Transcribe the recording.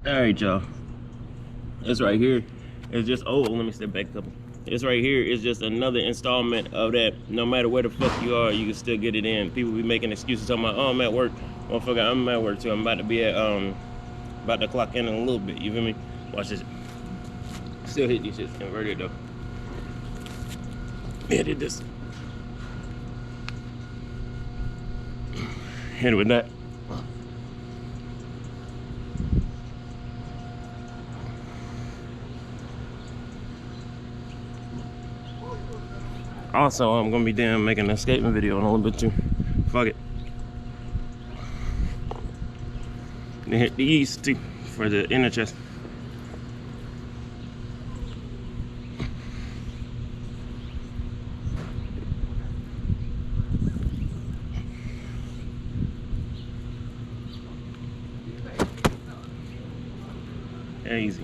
All right, y'all. It's right here. It's just, oh, let me step back a couple. It's right here. It's just another installment of that. No matter where the fuck you are, you can still get it in. People be making excuses talking about, oh, I'm at work. Motherfucker, I'm at work too. I'm about to be at, about to clock in a little bit. You feel me? Watch this. Still hit these shits converted though. Yeah, did this. Hit it with that. Also, I'm gonna be damn making an escaping video in a little bit too. Fuck it. Then hit these too for the inner chest. Easy.